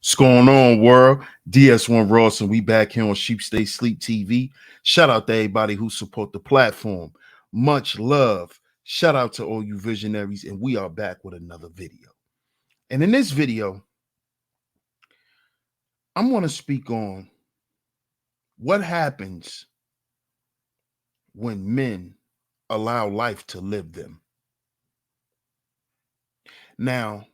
What's going on, world? DS1 Ross, and we back here on Sleep TV. Shout out to everybody who support the platform. Much love. Shout out to all you visionaries, and we are back with another video. And in this video, I'm going to speak on what happens when men allow life to live them. Now,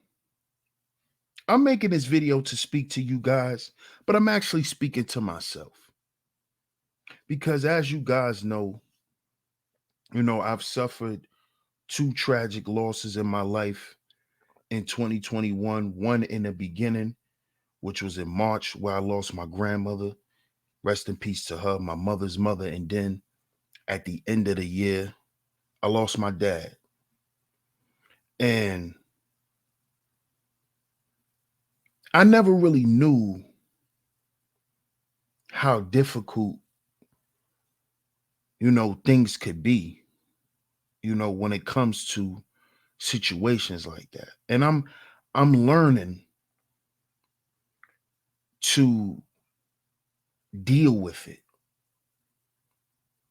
I'm making this video to speak to you guys, but I'm actually speaking to myself. Because as you guys know, I've suffered two tragic losses in my life in 2021. One in the beginning, which was in March, where I lost my grandmother. Rest in peace to her, my mother's mother. And then at the end of the year, I lost my dad. And I never really knew how difficult, things could be, when it comes to situations like that. And I'm learning to deal with it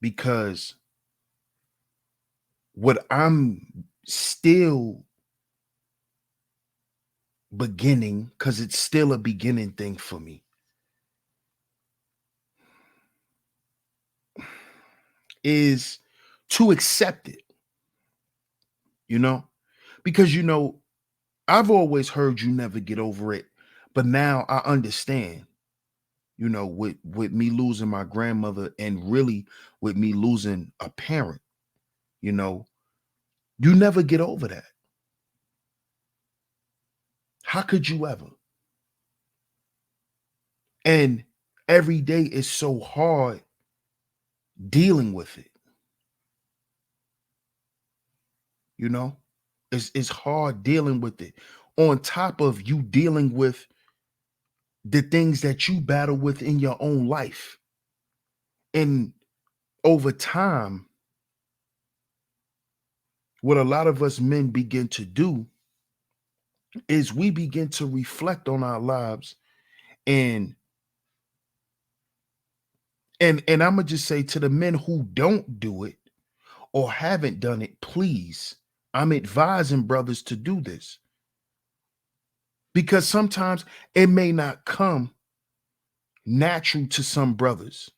because what I'm still beginning, because it's still a beginning thing for me, is to accept it, because I've always heard you never get over it, but now I understand, with me losing my grandmother and really with me losing a parent, you never get over that. How could you ever? And every day is so hard dealing with it. It's hard dealing with it. On top of you dealing with the things that you battle with in your own life. And over time, what a lot of us men begin to do is we begin to reflect on our lives and I'm gonna just say to the men who don't do it or haven't done it, please, I'm advising brothers to do this. Because sometimes it may not come natural to some brothers.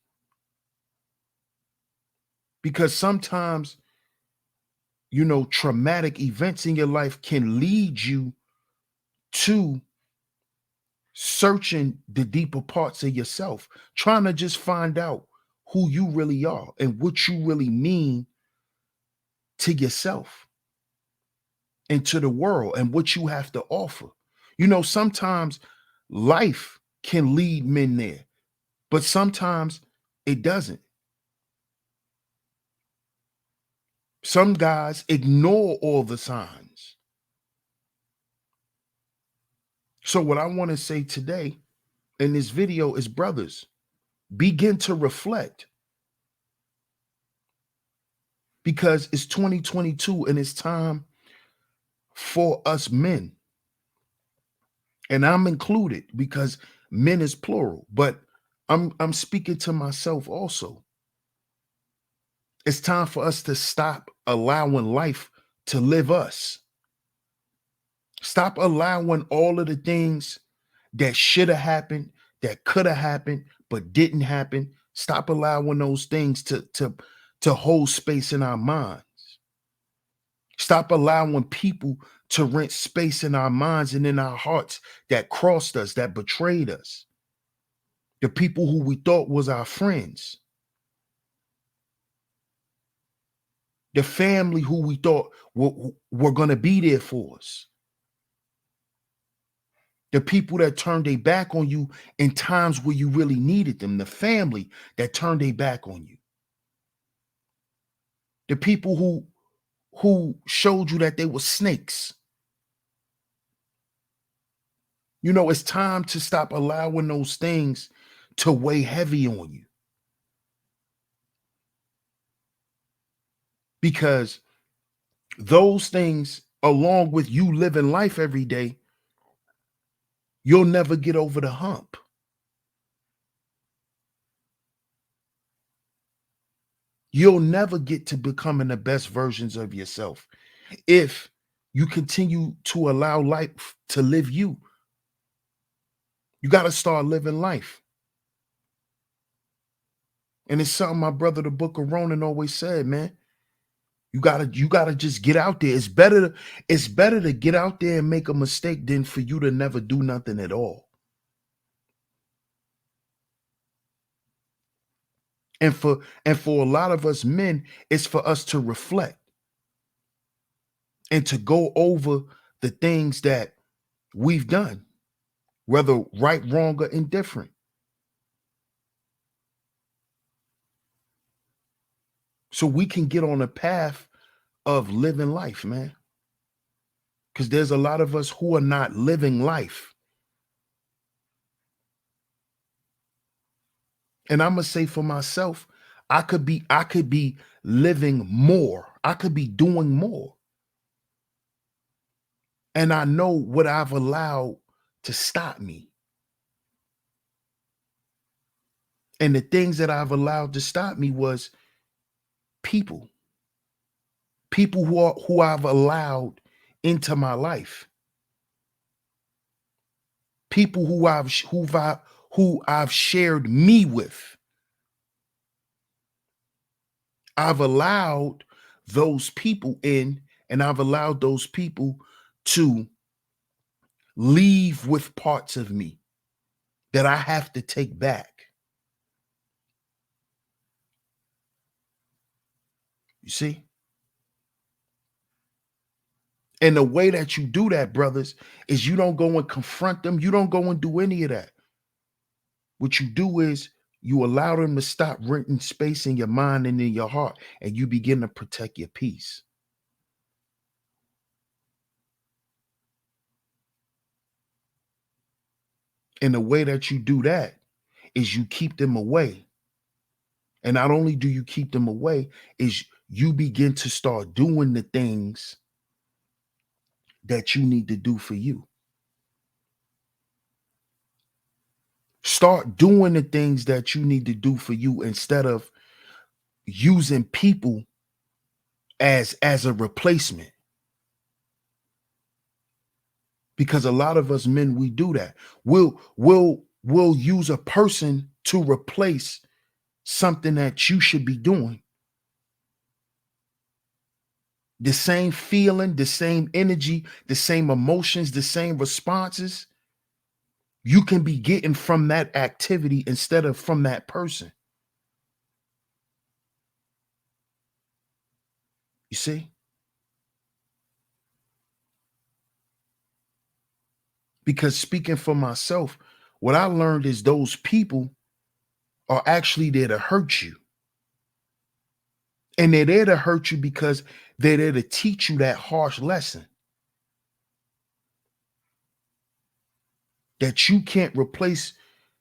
Because sometimes, traumatic events in your life can lead you to searching the deeper parts of yourself, trying to just find out who you really are and what you really mean to yourself and to the world and what you have to offer. Sometimes life can lead men there, but sometimes it doesn't. Some guys ignore all the signs. So what I want to say today in this video is, brothers, begin to reflect, because it's 2022 and it's time for us men. And I'm included because men is plural, but I'm speaking to myself also. It's time for us to stop allowing life to live us. Stop allowing all of the things that should have happened, that could have happened, but didn't happen. Stop allowing those things to hold space in our minds. Stop allowing people to rent space in our minds and in our hearts that crossed us, that betrayed us. The people who we thought was our friends. The family who we thought were going to be there for us. The people that turned their back on you in times where you really needed them. The family that turned their back on you. The people who showed you that they were snakes. It's time to stop allowing those things to weigh heavy on you. Because those things, along with you living life every day, you'll never get over the hump. You'll never get to becoming the best versions of yourself if you continue to allow life to live you. You got to start living life. And it's something my brother, the Book of Ronan, always said, man. You gotta just get out there. It's better to get out there and make a mistake than for you to never do nothing at all. And for a lot of us men, it's for us to reflect and to go over the things that we've done, whether right, wrong, or indifferent. So we can get on a path of living life, man. Because there's a lot of us who are not living life. And I'm gonna say for myself, I could be living more. I could be doing more. And I know what I've allowed to stop me. And the things that I've allowed to stop me was people. People who I've allowed into my life. People who I've shared me with. I've allowed those people in, and I've allowed those people to leave with parts of me that I have to take back. You see? And the way that you do that, brothers, is you don't go and confront them. You don't go and do any of that. What you do is you allow them to stop renting space in your mind and in your heart, and you begin to protect your peace. And the way that you do that is you keep them away. And not only do you keep them away, is you begin to start doing the things that you need to do for you. Start doing the things that you need to do for you instead of using people as a replacement. Because a lot of us men, we do that. We'll use a person to replace something that you should be doing. The same feeling, the same energy, the same emotions, the same responses you can be getting from that activity instead of from that person. You see? Because speaking for myself, what I learned is those people are actually there to hurt you. And they're there to hurt you because they're there to teach you that harsh lesson that you can't replace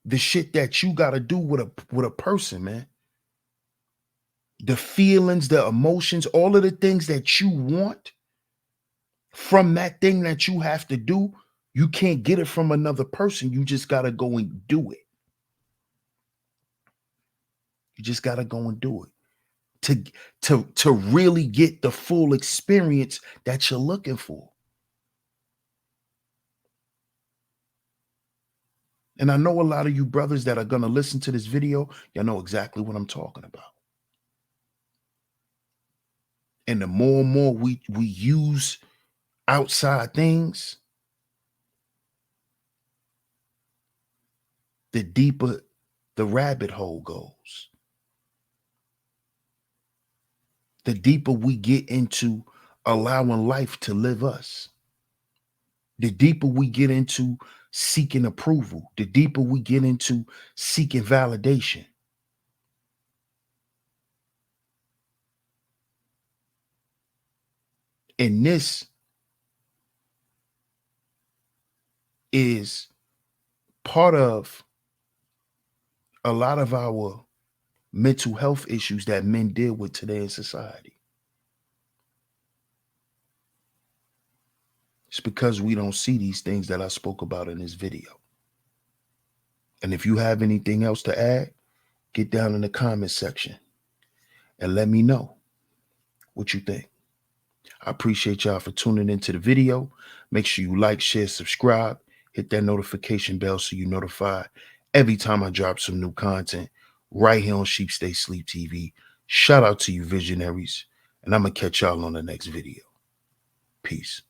the shit that you got to do with a person, man. The feelings, the emotions, all of the things that you want from that thing that you have to do, you can't get it from another person. You just got to go and do it. You just got to go and do it to really get the full experience that you're looking for. And I know a lot of you brothers that are going to listen to this video, y'all know exactly what I'm talking about. And the more and more we use outside things, the deeper the rabbit hole goes. The deeper we get into allowing life to live us. The deeper we get into seeking approval, the deeper we get into seeking validation. And this is part of a lot of our mental health issues that men deal with today in society. It's because we don't see these things that I spoke about in this video. And if you have anything else to add, get down in the comment section and let me know what you think. I appreciate y'all for tuning into the video. Make sure you like, share, subscribe, hit that notification bell so you're notified every time I drop some new content right here on Sheep Stay Sleep TV. Shout out to you visionaries, and I'm going to catch y'all on the next video. Peace.